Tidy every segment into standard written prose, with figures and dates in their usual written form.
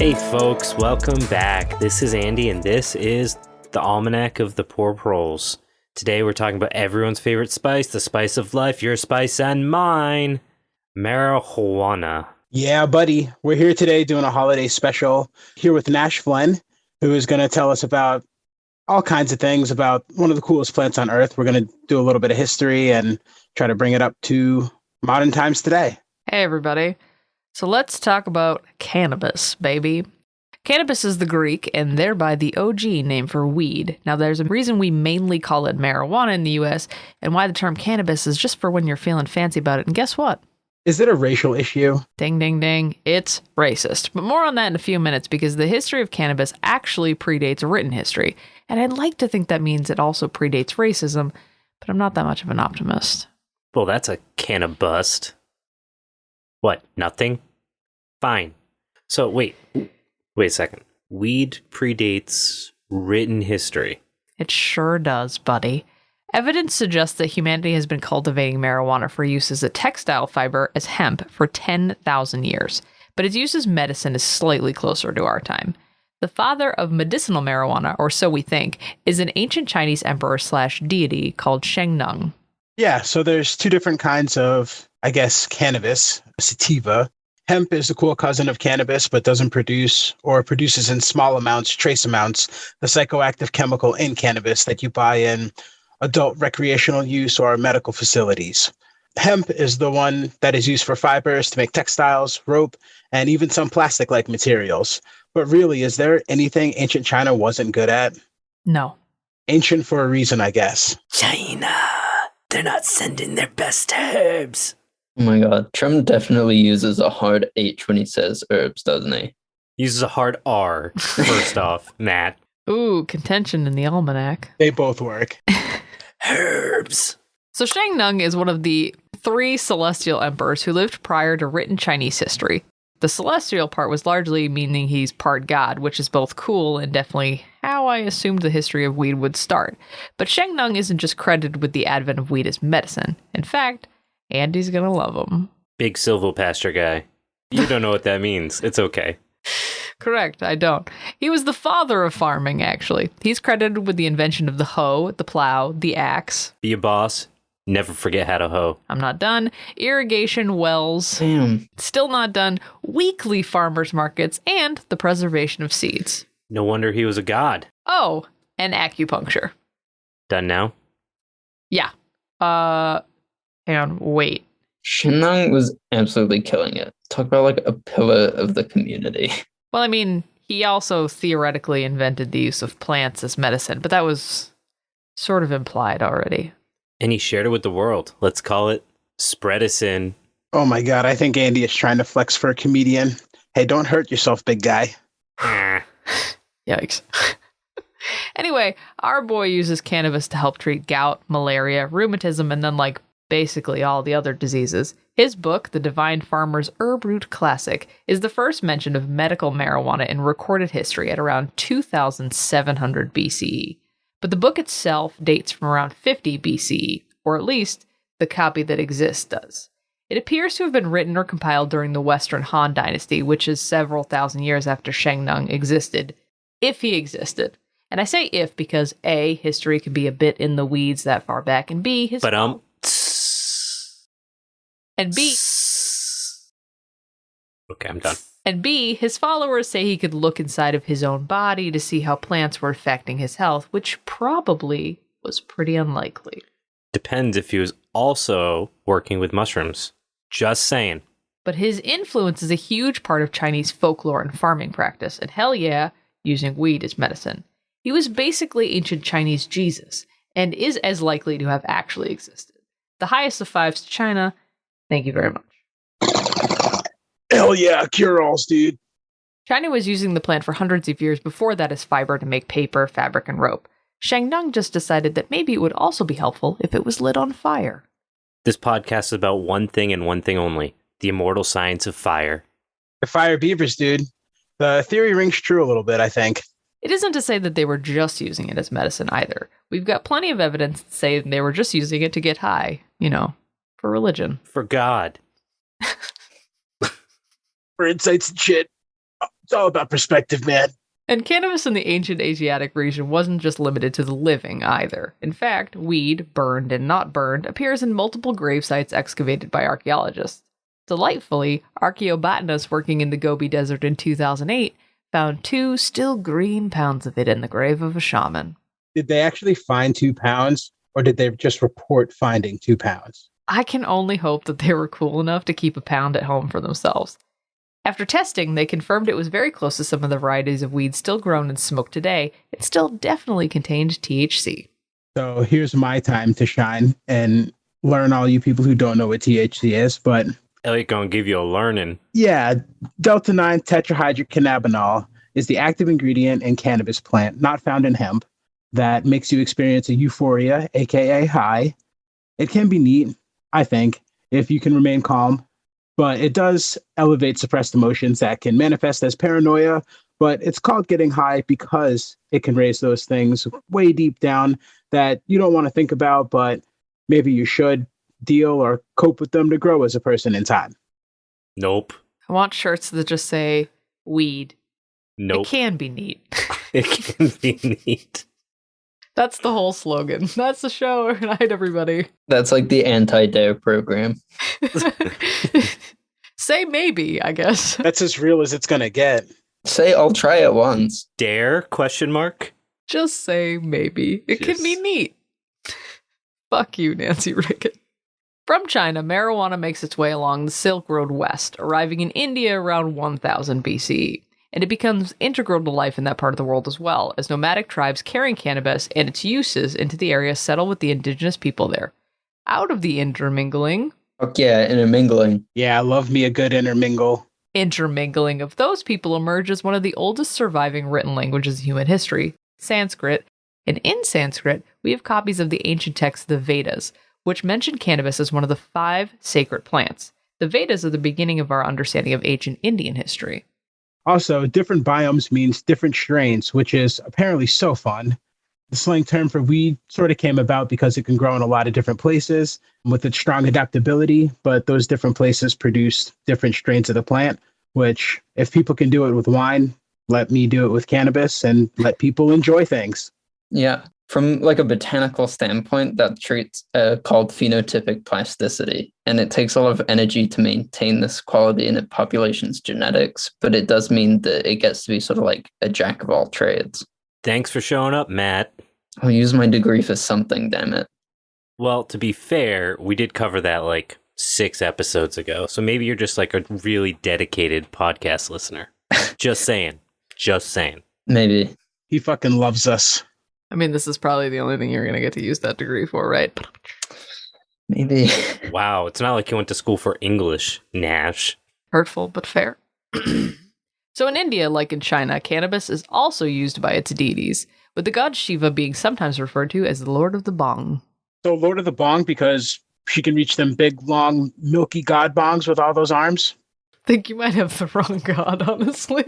Hey folks, welcome back. This is Andy and this is the Almanac of the Poor Proles. Today we're talking about everyone's favorite spice, the spice of life, your spice and mine, marijuana. Yeah, buddy. We're here today doing a holiday special here with Nash Flynn, who is going to tell us about all kinds of things about one of the coolest plants on earth. We're going to do a little bit of history and try to bring it up to modern times today. Hey, everybody. So let's talk about cannabis, baby. Cannabis is the Greek and thereby the OG name for weed. Now, there's a reason we mainly call it marijuana in the US and why the term cannabis is just for when you're feeling fancy about it. And guess what? Is it a racial issue? Ding, ding, ding. It's racist. But more on that in a few minutes because the history of cannabis actually predates written history. And I'd like to think that means it also predates racism, but I'm not that much of an optimist. Well, that's a can of bust. What, nothing? Fine. So, wait a second. Weed predates written history. It sure does, buddy. Evidence suggests that humanity has been cultivating marijuana for use as a textile fiber as hemp for 10,000 years, but its use as medicine is slightly closer to our time. The father of medicinal marijuana, or so we think, is an ancient Chinese emperor/deity called Sheng Nung. Yeah, so there's two different kinds of, cannabis, sativa. Hemp is the cool cousin of cannabis, but doesn't produce or produces in small amounts, trace amounts, the psychoactive chemical in cannabis that you buy in adult recreational use or medical facilities. Hemp is the one that is used for fibers to make textiles, rope, and even some plastic-like materials. But really, is there anything ancient China wasn't good at? No. Ancient for a reason, I guess. China, they're not sending their best herbs. Oh my god, Trump definitely uses a hard H when he says herbs, doesn't he? Uses a hard R, first off, Matt. Ooh, contention in the almanac. They both work. Herbs. So Shang Nung is one of the 3 celestial emperors who lived prior to written Chinese history. The celestial part was largely meaning he's part god, which is both cool and definitely how I assumed the history of weed would start. But Shang Nung isn't just credited with the advent of weed as medicine. In fact, Andy's gonna love him. Big silvopasture guy. You don't know what that means. It's okay. Correct, I don't. He was the father of farming, actually. He's credited with the invention of the hoe, the plow, the axe. Be a boss. Never forget how to hoe. I'm not done. Irrigation wells. Damn. Still not done. Weekly farmers markets and the preservation of seeds. No wonder he was a god. Oh, and acupuncture. Done now? Yeah. Hang on, wait. Shenang was absolutely killing it. Talk about like a pillar of the community. Well, I mean, he also theoretically invented the use of plants as medicine, but that was sort of implied already. And he shared it with the world. Let's call it spreadicin. Oh my god, I think Andy is trying to flex for a comedian. Hey, don't hurt yourself, big guy. Ah. Yikes. Anyway, our boy uses cannabis to help treat gout, malaria, rheumatism, and then basically all the other diseases. His book, The Divine Farmer's Herb Root Classic, is the first mention of medical marijuana in recorded history at around 2700 BCE. But the book itself dates from around 50 BCE, or at least the copy that exists does. It appears to have been written or compiled during the Western Han Dynasty, which is several thousand years after Shang Nung existed, if he existed. And I say if because A, history can be a bit in the weeds that far back, and B, his and B, okay, I'm done. And B, his followers say he could look inside of his own body to see how plants were affecting his health, which probably was pretty unlikely. Depends if he was also working with mushrooms. Just saying. But his influence is a huge part of Chinese folklore and farming practice, and hell yeah, using weed as medicine. He was basically ancient Chinese Jesus, and is as likely to have actually existed. The highest of fives to China. Thank you very much. Hell yeah, cure-alls, dude. China was using the plant for hundreds of years before that as fiber to make paper, fabric, and rope. Shang Nung just decided that maybe it would also be helpful if it was lit on fire. This podcast is about one thing and one thing only. The immortal science of fire. The fire beavers, dude. The theory rings true a little bit, I think. It isn't to say that they were just using it as medicine either. We've got plenty of evidence to say they were just using it to get high, for religion. For God. For insights and shit. It's all about perspective, man. And cannabis in the ancient Asiatic region wasn't just limited to the living either. In fact, weed, burned and not burned, appears in multiple grave sites excavated by archaeologists. Delightfully, archaeobotanists working in the Gobi Desert in 2008 found 2 still green pounds of it in the grave of a shaman. Did they actually find 2 pounds, or did they just report finding 2 pounds? I can only hope that they were cool enough to keep a pound at home for themselves. After testing, they confirmed it was very close to some of the varieties of weed still grown and smoked today. It still definitely contained THC. So here's my time to shine and learn all you people who don't know what THC is. But Elliot gonna give you a learning. yeah, delta-9 tetrahydrocannabinol is the active ingredient in cannabis plant, not found in hemp, that makes you experience a euphoria, aka high. It can be neat, I think, if you can remain calm. But it does elevate suppressed emotions that can manifest as paranoia, but it's called getting high because it can raise those things way deep down that you don't want to think about, but maybe you should deal or cope with them to grow as a person in time. Nope. I want shirts that just say weed. Nope. It can be neat. It can be neat. That's the whole slogan. That's the show. Good night, everybody. That's like the anti-dare program. Say maybe, I guess. That's as real as it's going to get. Say I'll try it once. Dare? Question mark. Just say maybe. It can be Just- neat. Fuck you, Nancy Reagan. From China, marijuana makes its way along the Silk Road west, arriving in India around 1000 BCE. And it becomes integral to life in that part of the world as well, as nomadic tribes carrying cannabis and its uses into the area settle with the indigenous people there. Out of the intermingling Fuck yeah, intermingling. Yeah, I love me a good intermingle. of those people emerges one of the oldest surviving written languages in human history, Sanskrit. And in Sanskrit, we have copies of the ancient texts, the Vedas, which mention cannabis as one of the 5 sacred plants. The Vedas are the beginning of our understanding of ancient Indian history. Also, different biomes means different strains, which is apparently so fun. The slang term for weed sort of came about because it can grow in a lot of different places with its strong adaptability, but those different places produce different strains of the plant, which if people can do it with wine, let me do it with cannabis and let people enjoy things. Yeah. From like a botanical standpoint, that treat's called phenotypic plasticity. And it takes a lot of energy to maintain this quality in a population's genetics, but it does mean that it gets to be sort of like a jack of all trades. Thanks for showing up, Matt. I'll use my degree for something, damn it. Well, to be fair, we did cover that like 6 episodes ago. So maybe you're just like a really dedicated podcast listener. Just saying. Just saying. Maybe. He fucking loves us. I mean, this is probably the only thing you're going to get to use that degree for, right? Maybe. Wow, it's not like you went to school for English, Nash. Hurtful, but fair. So in India, like in China, cannabis is also used by its deities, with the god Shiva being sometimes referred to as the Lord of the Bong. So Lord of the Bong, because she can reach them big, long, milky god bongs with all those arms. I think you might have the wrong god, honestly.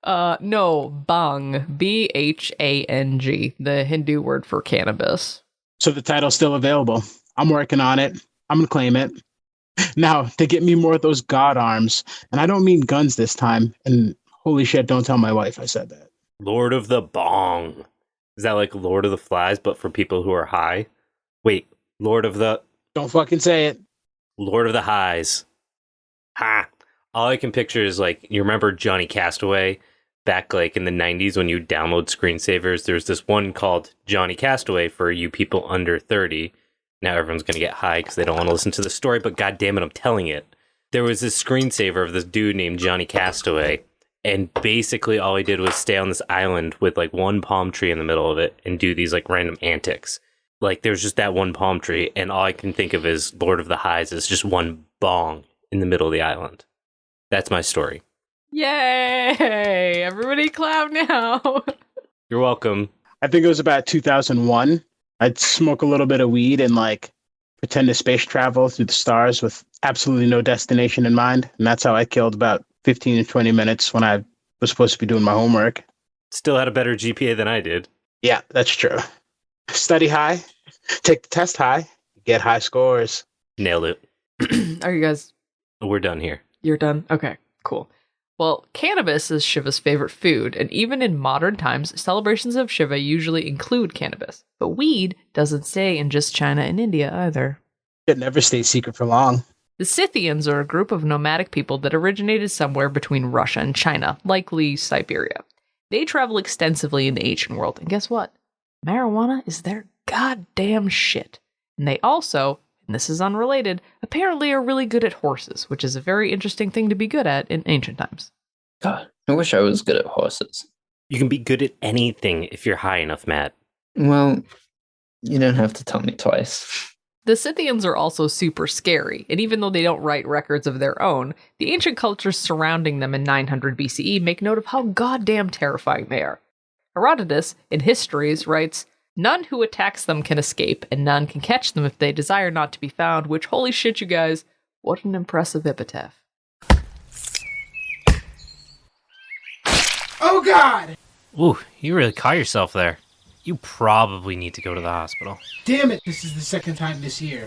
No, Bong, Bhang, the Hindu word for cannabis. So the title's still available. I'm working on it. I'm going to claim it. Now, to get me more of those god arms, and I don't mean guns this time, and holy shit, don't tell my wife I said that. Lord of the Bong. Is that like Lord of the Flies, but for people who are high? Wait, Lord of the Don't fucking say it. Lord of the Highs. Ha! All I can picture is like, you remember Johnny Castaway? Back like in the 90s when you download screensavers, there's this one called Johnny Castaway for you people under 30. Now everyone's going to get high because they don't want to listen to the story, but god damn it, I'm telling it. There was this screensaver of this dude named Johnny Castaway, and basically all he did was stay on this island with like one palm tree in the middle of it and do these like random antics. Like there's just that one palm tree, and all I can think of is Lord of the Highs is just one bong in the middle of the island. That's my story. Yay! Everybody clap now. You're welcome. I think it was about 2001. I'd smoke a little bit of weed and like pretend to space travel through the stars with absolutely no destination in mind. And that's how I killed about 15 to 20 minutes when I was supposed to be doing my homework. Still had a better GPA than I did. Yeah, that's true. Study high, take the test high, get high scores. Nailed it. Are you guys We're done here. You're done? Okay, cool. Well, cannabis is Shiva's favorite food, and even in modern times, celebrations of Shiva usually include cannabis. But weed doesn't stay in just China and India either. It never stayed secret for long. The Scythians are a group of nomadic people that originated somewhere between Russia and China, likely Siberia. They travel extensively in the ancient world, and guess what? Marijuana is their goddamn shit. And they also, and this is unrelated, apparently are really good at horses, which is a very interesting thing to be good at in ancient times. God, I wish I was good at horses. You can be good at anything if you're high enough, Matt. Well, you don't have to tell me twice. The Scythians are also super scary, and even though they don't write records of their own, the ancient cultures surrounding them in 900 BCE make note of how goddamn terrifying they are. Herodotus, in Histories, writes, "None who attacks them can escape, and none can catch them if they desire not to be found," which, holy shit, you guys, what an impressive epitaph. Oh God! Ooh, you really caught yourself there. You probably need to go to the hospital. Damn it, this is the second time this year.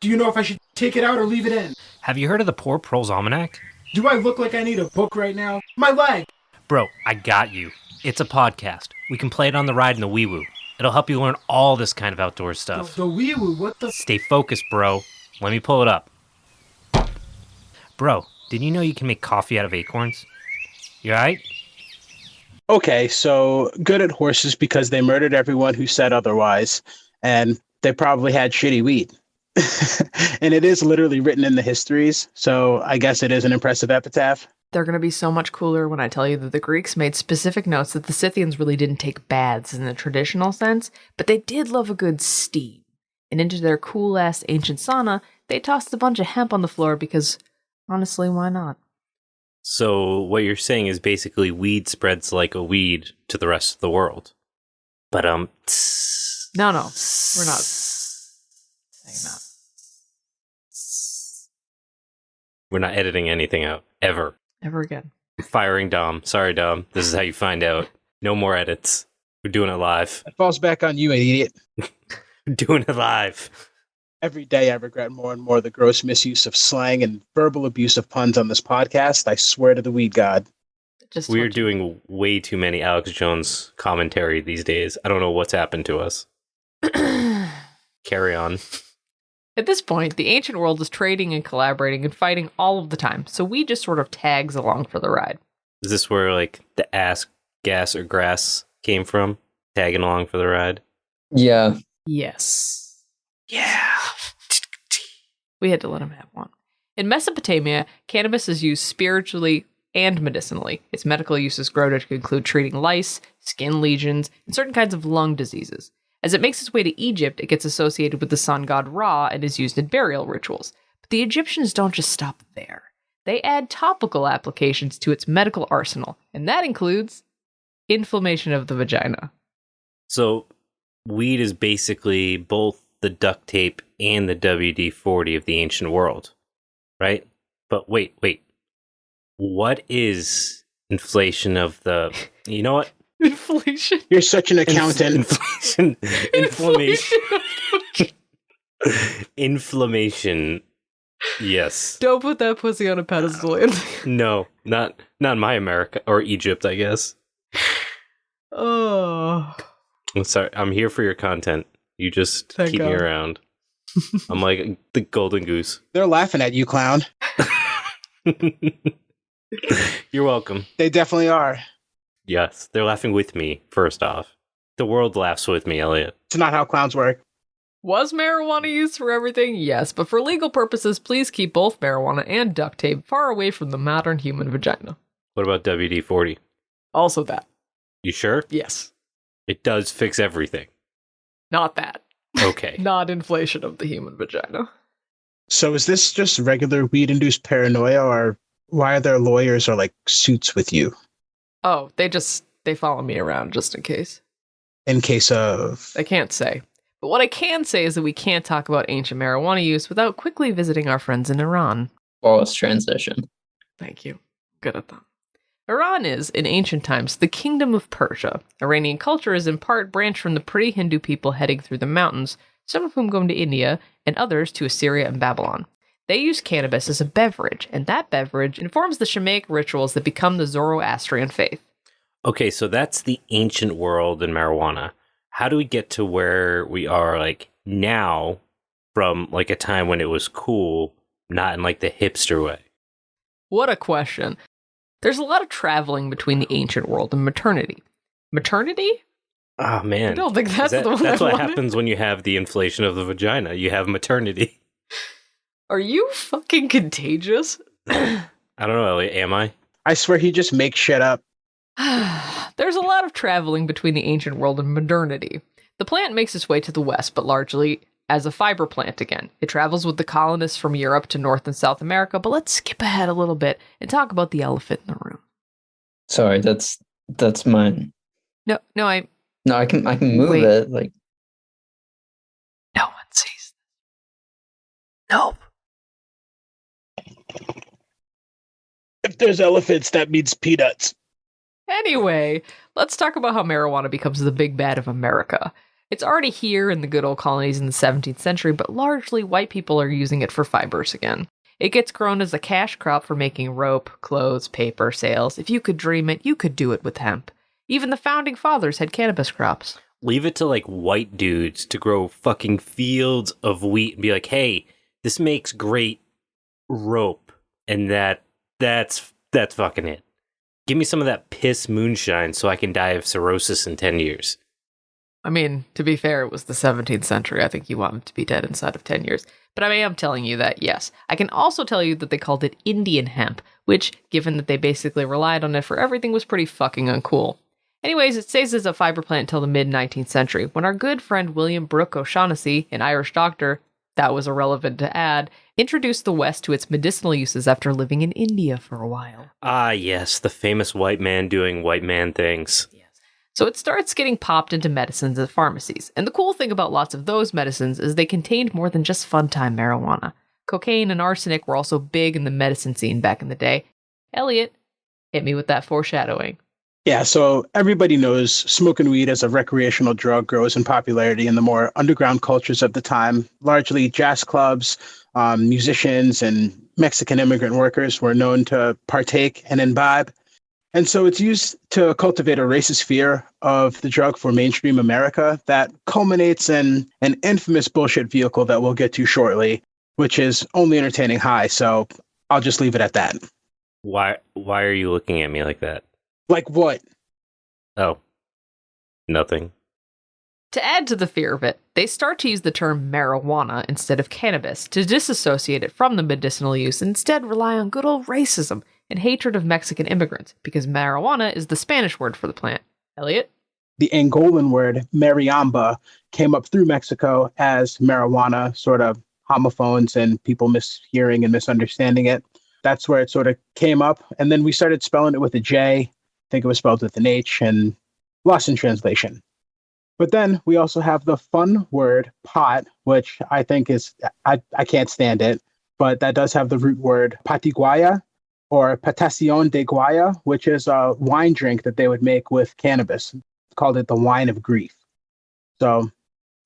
Do you know if I should take it out or leave it in? Have you heard of the Poor Proles Almanac? Do I look like I need a book right now? My leg! Bro, I got you. It's a podcast. We can play it on the ride in the wee-woo. It'll help you learn all this kind of outdoor stuff. The wee-woo, what the... Stay focused, bro. Let me pull it up. Bro, did you know you can make coffee out of acorns? You alright? Okay, so good at horses because they murdered everyone who said otherwise, and they probably had shitty weed. And it is literally written in the histories, so I guess it is an impressive epitaph. They're going to be so much cooler when I tell you that the Greeks made specific notes that the Scythians really didn't take baths in the traditional sense, but they did love a good steam. And into their cool-ass ancient sauna, they tossed a bunch of hemp on the floor because, honestly, why not? So what you're saying is basically weed spreads like a weed to the rest of the world. But No, we're not saying that. We're not editing anything out, ever. Ever again. I'm firing Dom. Sorry, Dom. This is how you find out. No more edits. We're doing it live. It falls back on you, idiot. We're doing it live. Every day I regret more and more the gross misuse of slang and verbal abuse of puns on this podcast. I swear to the weed god. We're doing way too many Alex Jones commentary these days. I don't know what's happened to us. Carry on. At this point, the ancient world is trading and collaborating and fighting all of the time, so we just sort of tags along for the ride. Is this where, like, the ass, gas, or grass came from? Tagging along for the ride? Yeah. Yes. Yeah. We had to let him have one. In Mesopotamia, cannabis is used spiritually and medicinally. Its medical uses grow to include treating lice, skin lesions, and certain kinds of lung diseases. As it makes its way to Egypt, it gets associated with the sun god Ra and is used in burial rituals. But the Egyptians don't just stop there. They add topical applications to its medical arsenal, and that includes inflammation of the vagina. So, weed is basically both the duct tape and the WD-40 of the ancient world, right? But wait. What is inflation of the... You know what? Inflation? You're such an accountant. Inflammation. Inflammation. Yes. Don't put that pussy on a pedestal, Andy. No, not my America or Egypt, I guess. Oh. I'm sorry. I'm here for your content. You just Thank keep God. me around. I'm like the golden goose. They're laughing at you, clown. You're welcome. They definitely are. Yes, they're laughing with me, first off. The world laughs with me, Elliot. It's not how clowns work. Was marijuana used for everything? Yes, but for legal purposes, please keep both marijuana and duct tape far away from the modern human vagina. What about WD-40? Also that. You sure? Yes. It does fix everything. Not that. Okay. Not inflation of the human vagina. So is this just regular weed-induced paranoia, or why are there lawyers or like suits with you? Oh, they follow me around just in case. In case of... I can't say. But what I can say is that we can't talk about ancient marijuana use without quickly visiting our friends in Iran. Flawless transition. Thank you. Good at that. Iran is, in ancient times, the kingdom of Persia. Iranian culture is in part branched from the pre-Hindu people heading through the mountains, some of whom going to India, and others to Assyria and Babylon. They use cannabis as a beverage, and that beverage informs the shamanic rituals that become the Zoroastrian faith. Okay, so that's the ancient world in marijuana. How do we get to where we are, like, now from, like, a time when it was cool, not in, like, the hipster way? What a question. There's a lot of traveling between the ancient world and maternity. Maternity? Oh, man. I don't think that's the one That's I what wanted. happens when you have the inflation of the vagina. You have maternity. Are you fucking contagious? I don't know, Elliot. Am I? I swear he just makes shit up. There's a lot of traveling between the ancient world and modernity. The plant makes its way to the west, but largely as a fiber plant again. It travels with the colonists from Europe to North and South America, but let's skip ahead a little bit and talk about the elephant in the room. Sorry, that's mine. No, I can move Wait. it. Like, no one sees. Nope. If there's elephants, that means peanuts. Anyway, let's talk about how marijuana becomes the big bad of America. It's already here in the good old colonies in the 17th century, but largely white people are using it for fibers again. It gets grown as a cash crop for making rope, clothes, paper, sails. If you could dream it, you could do it with hemp. Even the founding fathers had cannabis crops. Leave it to, like, white dudes to grow fucking fields of wheat and be like, hey, this makes great rope, and that's fucking it. Give me some of that piss moonshine so I can die of cirrhosis in 10 years. I mean, to be fair, it was the 17th century. I think you want him to be dead inside of 10 years. But I am telling you that, yes. I can also tell you that they called it Indian hemp, which, given that they basically relied on it for everything, was pretty fucking uncool. Anyways, it stays as a fiber plant until the mid-19th century, when our good friend William Brooke O'Shaughnessy, an Irish doctor, that was irrelevant to add, introduced the West to its medicinal uses after living in India for a while. Ah, yes, the famous white man doing white man things. So it starts getting popped into medicines at pharmacies. And the cool thing about lots of those medicines is they contained more than just fun-time marijuana. Cocaine and arsenic were also big in the medicine scene back in the day. Elliot, hit me with that foreshadowing. Yeah, so everybody knows smoking weed as a recreational drug grows in popularity in the more underground cultures of the time. Largely jazz clubs, musicians, and Mexican immigrant workers were known to partake and imbibe. And so it's used to cultivate a racist fear of the drug for mainstream America that culminates in an infamous bullshit vehicle that we'll get to shortly, which is only entertaining high. So I'll just leave it at that. Why are you looking at me like that? Like what? Oh, nothing. To add to the fear of it, they start to use the term marijuana instead of cannabis to disassociate it from the medicinal use and instead rely on good old racism and hatred of Mexican immigrants, because marijuana is the Spanish word for the plant. Elliot? The Angolan word mariamba came up through Mexico as marijuana, sort of homophones and people mishearing and misunderstanding it. That's where it sort of came up. And then we started spelling it with a J. I think it was spelled with an H and lost in translation. But then we also have the fun word pot, which I think is, I can't stand it, but that does have the root word patiguaya, or patacion de guaya, which is a wine drink that they would make with cannabis. Called it the wine of grief. So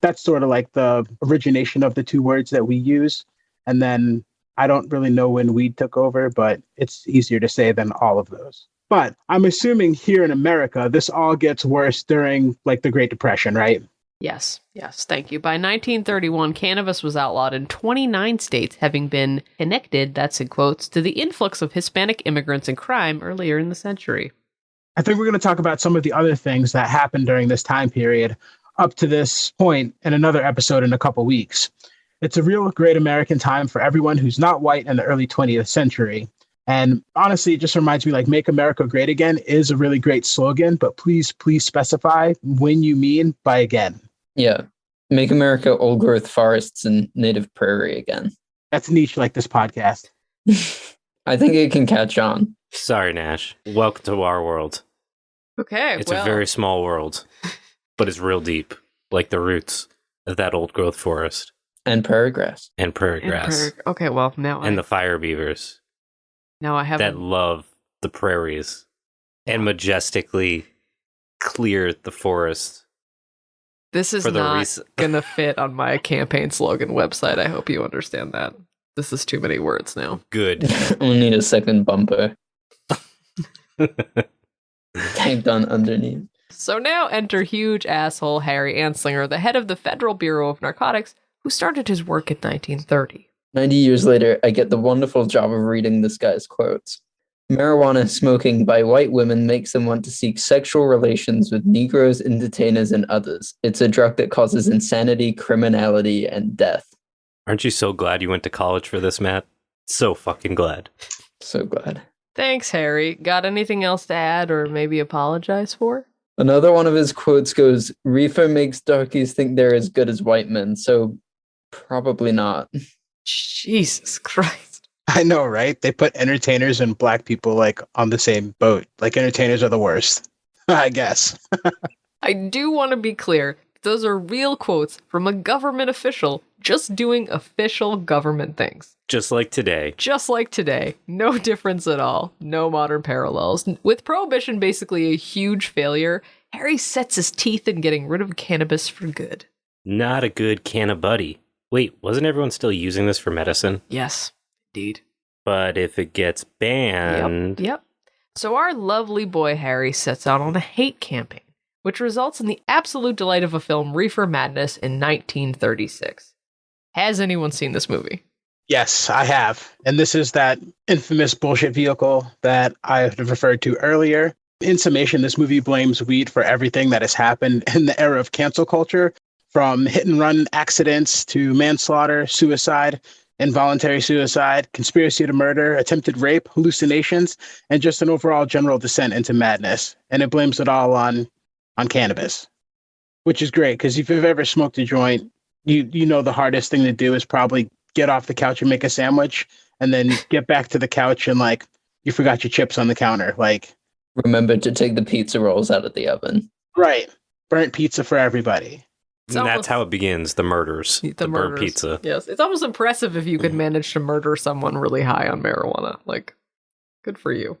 that's sort of like the origination of the two words that we use. And then I don't really know when weed took over, but it's easier to say than all of those. But I'm assuming here in America, this all gets worse during like the Great Depression, right? Yes, thank you. By 1931, cannabis was outlawed in 29 states, having been connected, that's in quotes, to the influx of Hispanic immigrants and crime earlier in the century. I think we're going to talk about some of the other things that happened during this time period up to this point in another episode in a couple weeks. It's a real great American time for everyone who's not white in the early 20th century. And honestly, it just reminds me like Make America Great Again is a really great slogan, but please specify when you mean by again. yeah, make America old growth forests and native prairie again. That's niche like this podcast. I think it can catch on. Sorry, Nash. Welcome to our world. Okay, It's a very small world, but it's real deep, like the roots of that old growth forest And prairie grass. and prairie grass Okay, well, now and the fire beavers I have that love the prairies and majestically clear the forest. This is for the not gonna fit on my campaign slogan website. I hope you understand that. This is too many words now. Good. We'll need a second bumper taped on underneath. So now enter huge asshole Harry Anslinger, the head of the Federal Bureau of Narcotics, who started his work in 1930. 90 years later, I get the wonderful job of reading this guy's quotes. Marijuana smoking by white women makes them want to seek sexual relations with Negroes, entertainers, and others. It's a drug that causes insanity, criminality, and death. Aren't you so glad you went to college for this, Matt? So fucking glad. So glad. Thanks, Harry. Got anything else to add or maybe apologize for? Another one of his quotes goes, "Reefer makes darkies think they're as good as white men, so probably not." Jesus Christ. I know, right? They put entertainers and black people like on the same boat. Like entertainers are the worst, I guess. I do want to be clear. Those are real quotes from a government official just doing official government things. Just like today. Just like today. No difference at all. No modern parallels. With Prohibition basically a huge failure, Harry sets his teeth in getting rid of cannabis for good. Not a good canna-buddy. Wait, wasn't everyone still using this for medicine? Yes, indeed. But if it gets banned... Yep. So our lovely boy Harry sets out on a hate campaign, which results in the absolute delight of a film, Reefer Madness, in 1936. Has anyone seen this movie? Yes, I have. And this is that infamous bullshit vehicle that I have referred to earlier. In summation, this movie blames weed for everything that has happened in the era of cancel culture, from hit and run accidents to manslaughter, suicide, involuntary suicide, conspiracy to murder, attempted rape, hallucinations, and just an overall general descent into madness. And it blames it all on cannabis, which is great because if you've ever smoked a joint, you know the hardest thing to do is probably get off the couch and make a sandwich and then get back to the couch and like you forgot your chips on the counter. Like, remember to take the pizza rolls out of the oven. Right. Burnt pizza for everybody. And that's how it begins, the murders. The burnt pizza. Yes. It's almost impressive if you could manage to murder someone really high on marijuana. Like, good for you.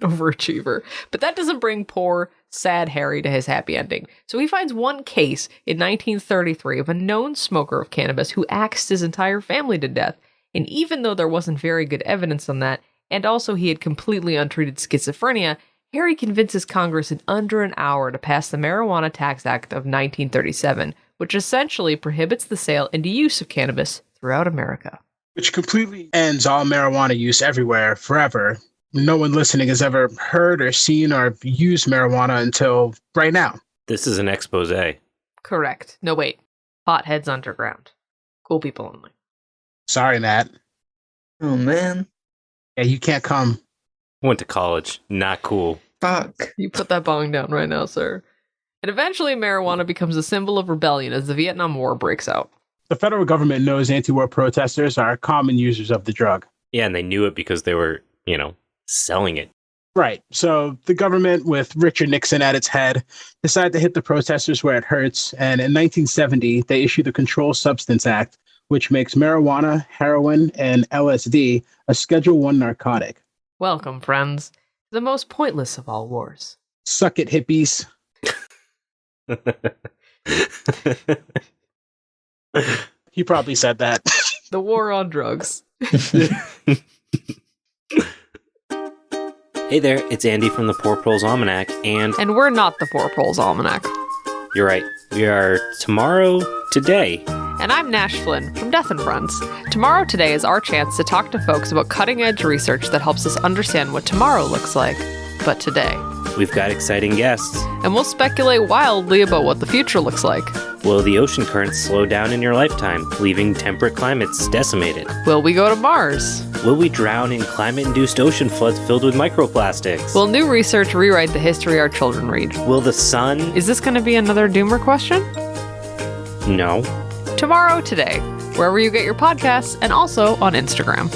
Overachiever. But that doesn't bring poor, sad Harry to his happy ending. So he finds one case in 1933 of a known smoker of cannabis who axed his entire family to death. And even though there wasn't very good evidence on that, and also he had completely untreated schizophrenia, Harry convinces Congress in under an hour to pass the Marijuana Tax Act of 1937, which essentially prohibits the sale and use of cannabis throughout America. Which completely ends all marijuana use everywhere, forever. No one listening has ever heard or seen or used marijuana until right now. This is an expose. Correct. No, wait. Potheads underground. Cool people only. Sorry, Matt. Oh, man. Yeah, you can't come. Went to college. Not cool. Fuck. You put that bong down right now, sir. And eventually marijuana becomes a symbol of rebellion as the Vietnam War breaks out. The federal government knows anti-war protesters are common users of the drug. Yeah, and they knew it because they were, selling it. Right. So the government, with Richard Nixon at its head, decided to hit the protesters where it hurts. And in 1970, they issued the Controlled Substance Act, which makes marijuana, heroin, and LSD a Schedule I narcotic. Welcome, friends. The most pointless of all wars. Suck it, hippies. He probably said that. The war on drugs. Hey there, it's Andy from the Poor Proles Almanac, and we're not the Poor Proles Almanac. You're right. We are Tomorrow Today. And I'm Nash Flynn from Death and Friends. Tomorrow Today is our chance to talk to folks about cutting-edge research that helps us understand what tomorrow looks like, but today. We've got exciting guests. And we'll speculate wildly about what the future looks like. Will the ocean currents slow down in your lifetime, leaving temperate climates decimated? Will we go to Mars? Will we drown in climate-induced ocean floods filled with microplastics? Will new research rewrite the history our children read? Will the sun... Is this going to be another doomer question? No. Tomorrow Today, wherever you get your podcasts, and also on Instagram.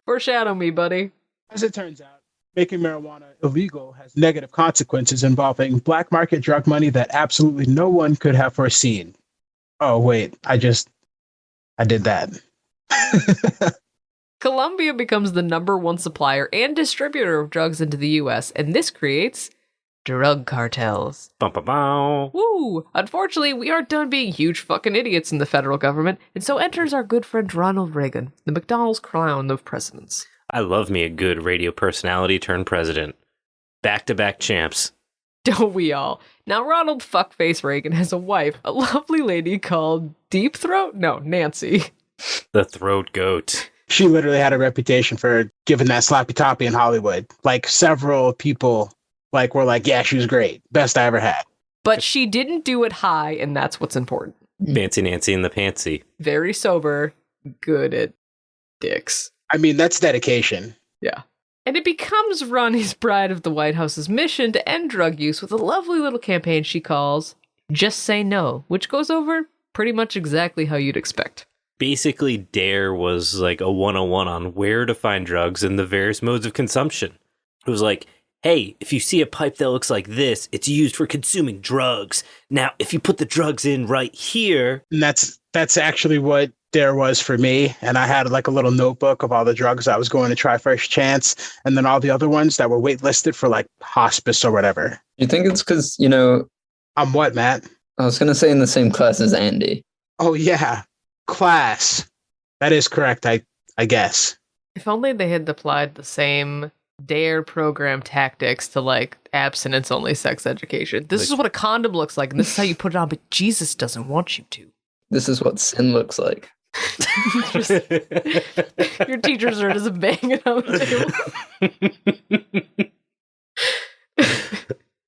Foreshadow me, buddy. As it turns out, making marijuana illegal has negative consequences involving black market drug money that absolutely no one could have foreseen. Oh, wait, I did that. Colombia becomes the #1 supplier and distributor of drugs into the US, and this creates drug cartels. Bum-ba-bow. Woo! Unfortunately, we aren't done being huge fucking idiots in the federal government, and so enters our good friend Ronald Reagan, the McDonald's crown of presidents. I love me a good radio personality turned president. Back-to-back champs. Don't we all? Now, Ronald Fuckface Reagan has a wife, a lovely lady called Deepthroat? No, Nancy. The throat goat. She literally had a reputation for giving that sloppy toppy in Hollywood. Like several people were like, yeah, she was great. Best I ever had. But she didn't do it high, and that's what's important. Fancy Nancy and the Pantsy. Very sober, good at dicks. I mean, that's dedication. Yeah. And it becomes Ronnie's Bride of the White House's mission to end drug use with a lovely little campaign she calls Just Say No, which goes over pretty much exactly how you'd expect. Basically, DARE was like a 101 on where to find drugs and the various modes of consumption. It was like, hey, if you see a pipe that looks like this, it's used for consuming drugs. Now, if you put the drugs in right here... And that's actually what DARE was for me. And I had like a little notebook of all the drugs I was going to try first chance. And then all the other ones that were waitlisted for like hospice or whatever. You think it's because, I'm what, Matt? I was going to say in the same class as Andy. Oh, yeah. Class. That is correct, I guess. If only they had applied the same DARE program tactics to like abstinence-only sex education. This is what a condom looks like, and this is how you put it on, but Jesus doesn't want you to. This is what sin looks like. Your teachers are just banging on the table.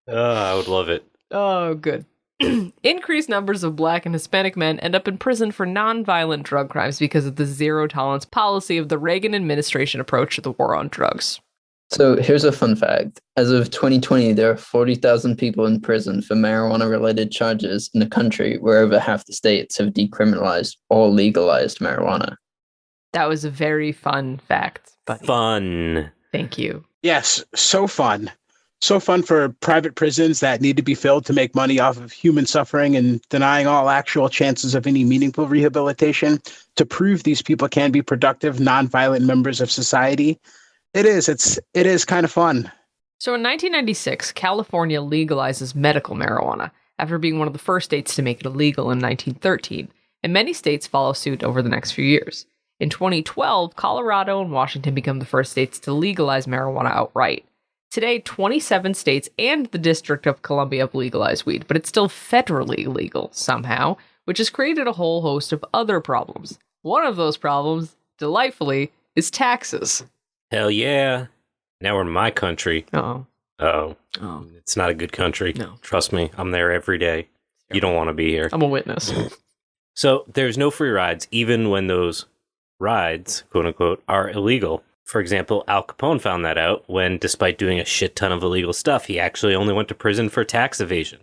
I would love it. Oh, good. Increased numbers of Black and Hispanic men end up in prison for nonviolent drug crimes because of the zero-tolerance policy of the Reagan administration approach to the war on drugs. So here's a fun fact. As of 2020, there are 40,000 people in prison for marijuana-related charges in a country where over half the states have decriminalized or legalized marijuana. That was a very fun fact, buddy. Fun. Thank you. Yes, so fun. So fun for private prisons that need to be filled to make money off of human suffering and denying all actual chances of any meaningful rehabilitation to prove these people can be productive, nonviolent members of society. It is kind of fun. So in 1996, California legalizes medical marijuana after being one of the first states to make it illegal in 1913, and many states follow suit over the next few years. In 2012, Colorado and Washington become the first states to legalize marijuana outright. Today, 27 states and the District of Columbia have legalized weed, but it's still federally illegal somehow, which has created a whole host of other problems. One of those problems, delightfully, is taxes. Hell yeah. Now we're in my country. Uh-oh. Uh-oh. Oh. It's not a good country. No. Trust me, I'm there every day. You don't want to be here. I'm a witness. So there's no free rides, even when those rides, quote unquote, are illegal. For example, Al Capone found that out when, despite doing a shit ton of illegal stuff, he actually only went to prison for tax evasion.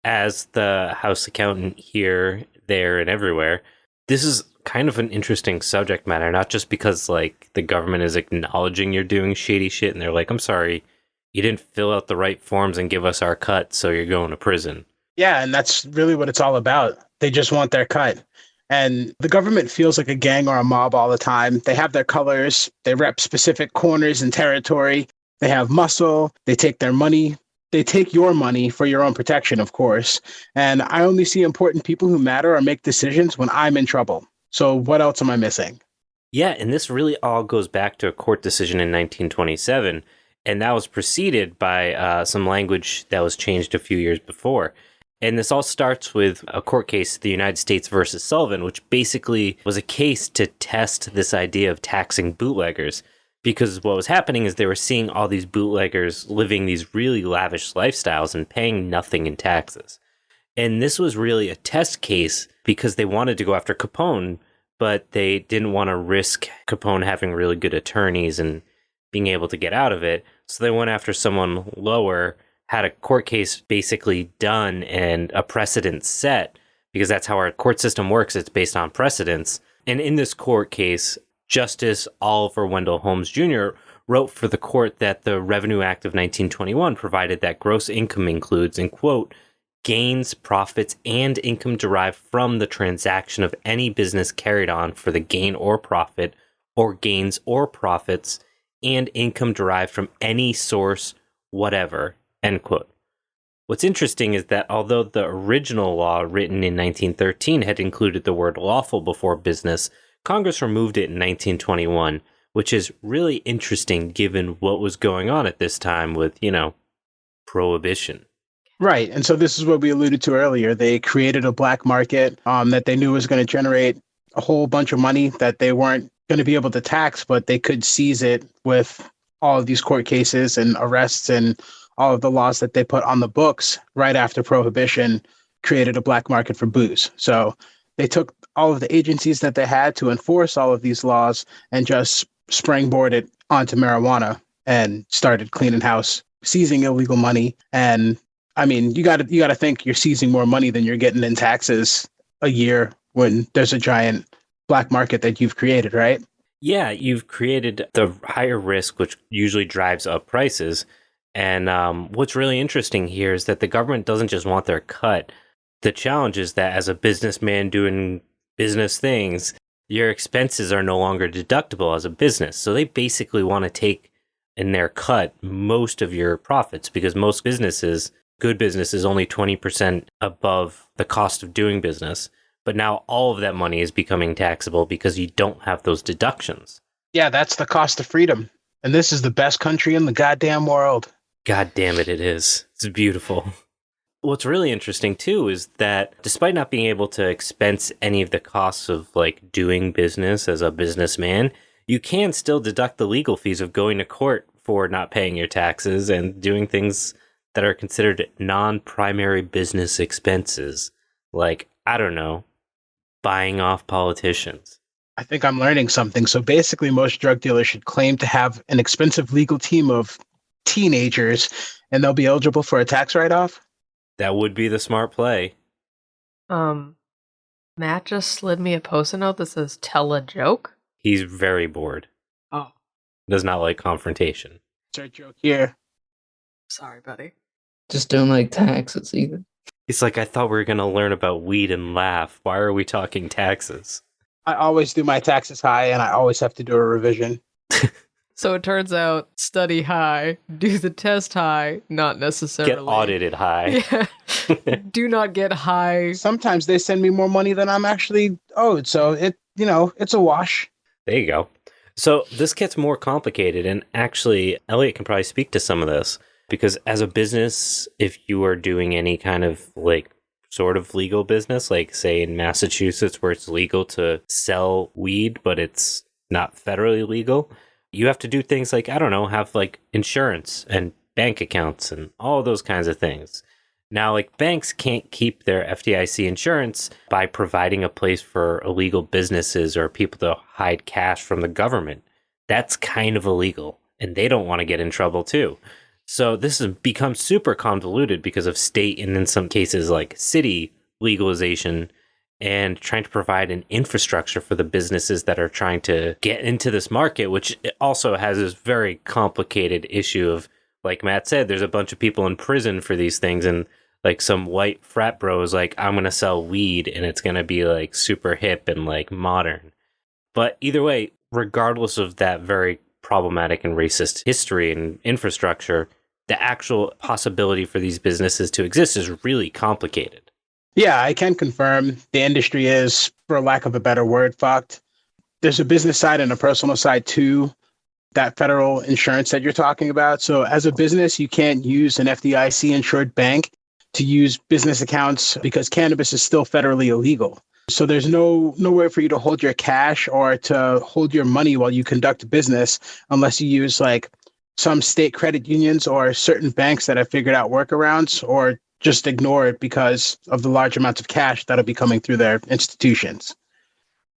As the house accountant here, there, and everywhere, this is kind of an interesting subject matter, not just because like the government is acknowledging you're doing shady shit and they're like, I'm sorry, you didn't fill out the right forms and give us our cut, so you're going to prison. Yeah, and that's really what it's all about. They just want their cut. And the government feels like a gang or a mob all the time. They have their colors. They rep specific corners and territory. They have muscle. They take their money. They take your money for your own protection, of course. And I only see important people who matter or make decisions when I'm in trouble. So what else am I missing? Yeah, and this really all goes back to a court decision in 1927, and that was preceded by some language that was changed a few years before. And this all starts with a court case, the United States versus Sullivan, which basically was a case to test this idea of taxing bootleggers. Because what was happening is they were seeing all these bootleggers living these really lavish lifestyles and paying nothing in taxes. And this was really a test case because they wanted to go after Capone, but they didn't want to risk Capone having really good attorneys and being able to get out of it. So they went after someone lower, had a court case basically done and a precedent set, because that's how our court system works. It's based on precedents. And in this court case, Justice Oliver Wendell Holmes Jr. wrote for the court that the Revenue Act of 1921 provided that gross income includes, in quote, gains, profits, and income derived from the transaction of any business carried on for the gain or profit, or gains or profits, and income derived from any source whatever, End quote. What's interesting is that although the original law written in 1913 had included the word lawful before business, Congress removed it in 1921, which is really interesting given what was going on at this time with, prohibition. Right. And so this is what we alluded to earlier. They created a black market that they knew was going to generate a whole bunch of money that they weren't going to be able to tax, but they could seize it with all of these court cases and arrests and all of the laws that they put on the books right after Prohibition created a black market for booze. So they took all of the agencies that they had to enforce all of these laws and just springboarded onto marijuana and started cleaning house, seizing illegal money. And I mean, you got to think you're seizing more money than you're getting in taxes a year when there's a giant black market that you've created, right? Yeah, you've created the higher risk, which usually drives up prices. And what's really interesting here is that the government doesn't just want their cut. The challenge is that as a businessman doing business things, your expenses are no longer deductible as a business. So they basically want to take in their cut most of your profits, because most businesses, good business, is only 20% above the cost of doing business. But now all of that money is becoming taxable because you don't have those deductions. Yeah, that's the cost of freedom. And this is the best country in the goddamn world. God damn it, it is. It's beautiful. What's really interesting, too, is that despite not being able to expense any of the costs of, doing business as a businessman, you can still deduct the legal fees of going to court for not paying your taxes and doing things that are considered non-primary business expenses. Like, I don't know, buying off politicians. I think I'm learning something. So basically, most drug dealers should claim to have an expensive legal team of teenagers, and they'll be eligible for a tax write-off? That would be the smart play. Matt just slid me a post-it note that says, tell a joke? He's very bored. Oh. Does not like confrontation. Insert joke here. Sorry, buddy. Just don't like taxes either. He's like, I thought we were going to learn about weed and laugh. Why are we talking taxes? I always do my taxes high, and I always have to do a revision. So it turns out, study high, do the test high, not necessarily. Get audited high. Yeah. Do not get high. Sometimes they send me more money than I'm actually owed, so it's a wash. There you go. So this gets more complicated, and actually, Elliot can probably speak to some of this, because as a business, if you are doing any kind of sort of legal business, like say in Massachusetts where it's legal to sell weed, but it's not federally legal, you have to do things like, I don't know, have insurance and bank accounts and all those kinds of things. Now, banks can't keep their FDIC insurance by providing a place for illegal businesses or people to hide cash from the government. That's kind of illegal, and they don't want to get in trouble too. So this has become super convoluted because of state and in some cases city legalization and trying to provide an infrastructure for the businesses that are trying to get into this market, which also has this very complicated issue of, like Matt said, there's a bunch of people in prison for these things, and some white frat bro is I'm going to sell weed, and it's going to be super hip and modern. But either way, regardless of that very problematic and racist history and infrastructure, the actual possibility for these businesses to exist is really complicated. Yeah, I can confirm the industry is, for lack of a better word, fucked. There's a business side and a personal side to that federal insurance that you're talking about. So as a business, you can't use an FDIC insured bank to use business accounts because cannabis is still federally illegal. So there's no way for you to hold your cash or to hold your money while you conduct business unless you use some state credit unions or certain banks that have figured out workarounds, or just ignore it because of the large amounts of cash that'll be coming through their institutions.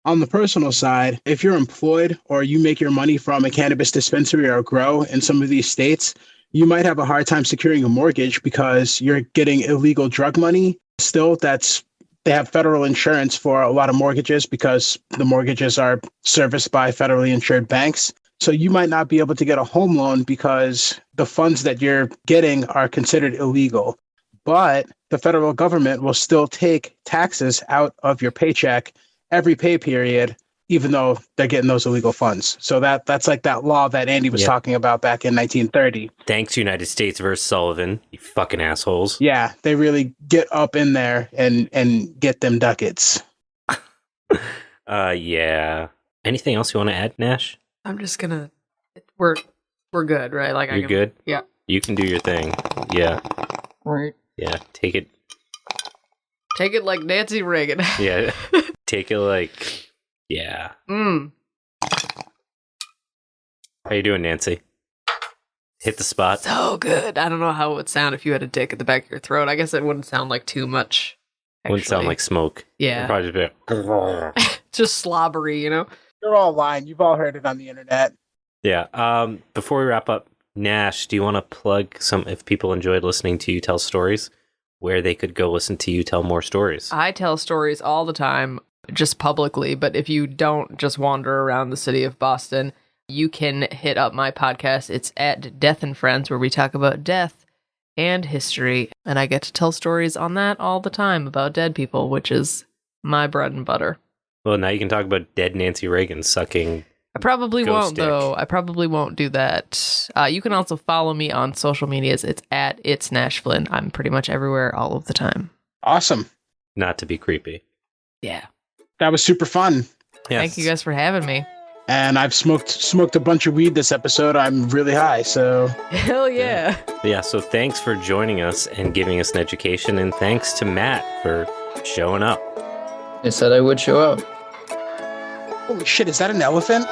On the personal side, if you're employed or you make your money from a cannabis dispensary or grow in some of these states, you might have a hard time securing a mortgage because you're getting illegal drug money. Still, they have federal insurance for a lot of mortgages because the mortgages are serviced by federally insured banks. So you might not be able to get a home loan because the funds that you're getting are considered illegal. But the federal government will still take taxes out of your paycheck every pay period even though they're getting those illegal funds. So that's like that law that Andy was talking about back in 1930. Thanks, United States versus Sullivan, you fucking assholes. Yeah, they really get up in there and get them ducats. Yeah. Anything else you want to add, Nash? I'm just gonna. We're good, right? Like You're good? Yeah. You can do your thing. Yeah. Right. Yeah. Take it. Take it like Nancy Reagan. Yeah. Take it like. Yeah. Mm. How you doing, Nancy? Hit the spot. So good. I don't know how it would sound if you had a dick at the back of your throat. I guess it wouldn't sound like too much. Wouldn't sound like smoke. Yeah. It'd probably just be Just slobbery, you know? You're all lying. You've all heard it on the internet. Yeah. Before we wrap up, Nash, do you want to plug some, if people enjoyed listening to you tell stories, where they could go listen to you tell more stories? I tell stories all the time, just publicly, but if you don't just wander around the city of Boston, you can hit up my podcast. It's at Death and Friends, where we talk about death and history, and I get to tell stories on that all the time about dead people, which is my bread and butter. Well, now you can talk about dead Nancy Reagan sucking. I probably Ghost won't, dick. though. I probably won't do that. You can also follow me on social medias. It's at It's Nash Flynn. I'm pretty much everywhere all of the time. Awesome. Not to be creepy. Yeah. That was super fun. Yes. Thank you guys for having me. And I've smoked a bunch of weed this episode. I'm really high, so Hell yeah. Yeah, so thanks for joining us and giving us an education, and thanks to Matt for showing up. I said I would show up. holy shit, is that an elephant?